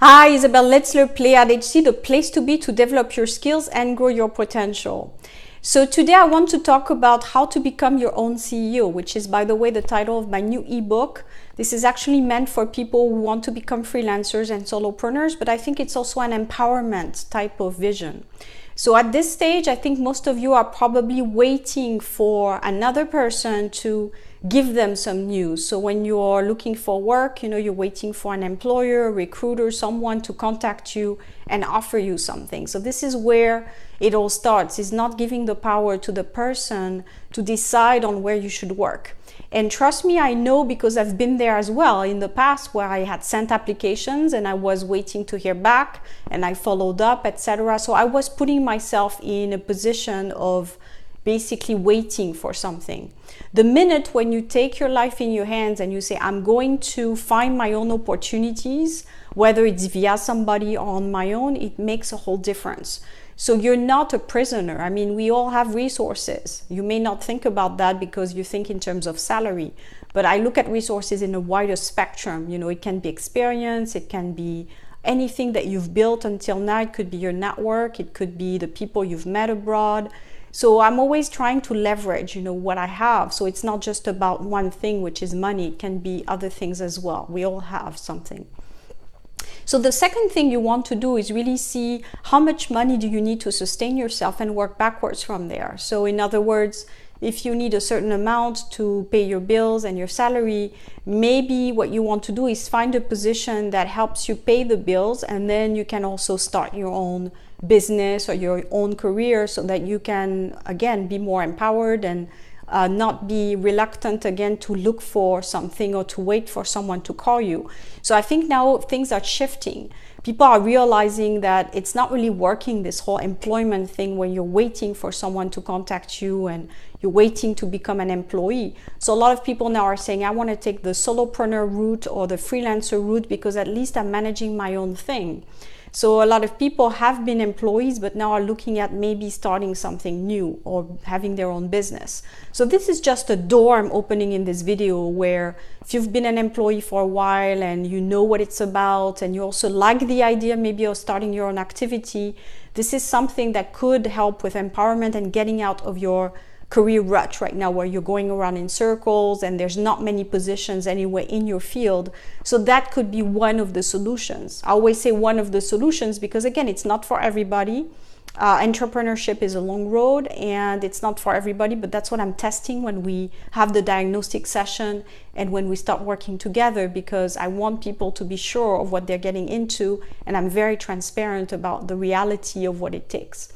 Hi, Isabel Letzler, Pleiad HC, the place to be to develop your skills and grow your potential. So today I want to talk about how to become your own CEO, which is, by the way, the title of my new ebook. This is actually meant for people who want to become freelancers and solopreneurs, but I think it's also an empowerment type of vision. So at this stage, I think most of you are probably waiting for another person to give them some news. So when you're looking for work, you're waiting for an employer, a recruiter, someone to contact you and offer you something. So this is where it all starts. It's not giving the power to the person to decide on where you should work. And trust me, I know, because I've been there as well in the past, where I had sent applications and I was waiting to hear back and I followed up, etc. So I was putting myself in a position of basically waiting for something. The minute when you take your life in your hands and you say, I'm going to find my own opportunities, whether it's via somebody or on my own, it makes a whole difference. So you're not a prisoner. I mean, we all have resources. You may not think about that because you think in terms of salary, but I look at resources in a wider spectrum. It can be experience, it can be anything that you've built until now. It could be your network, it could be the people you've met abroad. So I'm always trying to leverage, what I have. So it's not just about one thing, which is money. It can be other things as well. We all have something. So the second thing you want to do is really see how much money do you need to sustain yourself and work backwards from there. So in other words, if you need a certain amount to pay your bills and your salary, maybe what you want to do is find a position that helps you pay the bills, and then you can also start your own business or your own career so that you can, again, be more empowered and not be reluctant again to look for something or to wait for someone to call you. So I think now things are shifting. People are realizing that it's not really working, this whole employment thing, when you're waiting for someone to contact you and you're waiting to become an employee. So a lot of people now are saying, I want to take the solopreneur route or the freelancer route because at least I'm managing my own thing. So a lot of people have been employees, but now are looking at maybe starting something new or having their own business. So this is just a door I'm opening in this video, where if you've been an employee for a while and you know what it's about, and you also like the idea maybe of starting your own activity, this is something that could help with empowerment and getting out of your career rut right now, where you're going around in circles and there's not many positions anyway in your field. So that could be one of the solutions. I always say one of the solutions because, again, it's not for everybody. Entrepreneurship is a long road and it's not for everybody, but that's what I'm testing when we have the diagnostic session and when we start working together, because I want people to be sure of what they're getting into, and I'm very transparent about the reality of what it takes.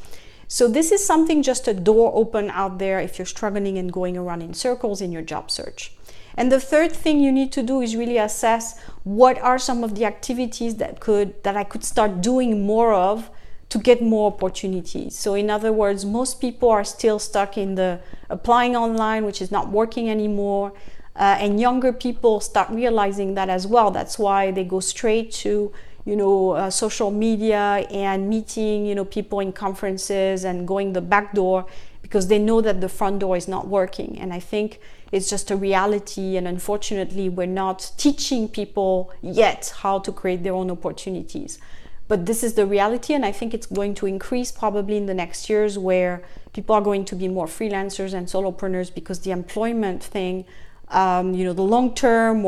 So this is something, just a door open out there if you're struggling and going around in circles in your job search. And the third thing you need to do is really assess what are some of the activities that I could start doing more of to get more opportunities. So in other words, most people are still stuck in the applying online, which is not working anymore. And younger people start realizing that as well. That's why they go straight to social media and meeting, people in conferences and going the back door, because they know that the front door is not working. And I think it's just a reality. And unfortunately, we're not teaching people yet how to create their own opportunities. But this is the reality. And I think it's going to increase probably in the next years, where people are going to be more freelancers and solopreneurs, because the employment thing, the long-term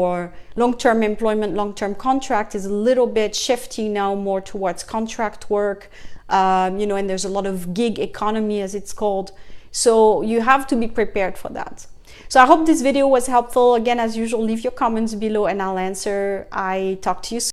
employment, long-term contract is a little bit shifting now more towards contract work, and there's a lot of gig economy, as it's called. So you have to be prepared for that. So I hope this video was helpful. Again, as usual, leave your comments below and I'll answer. I talk to you soon.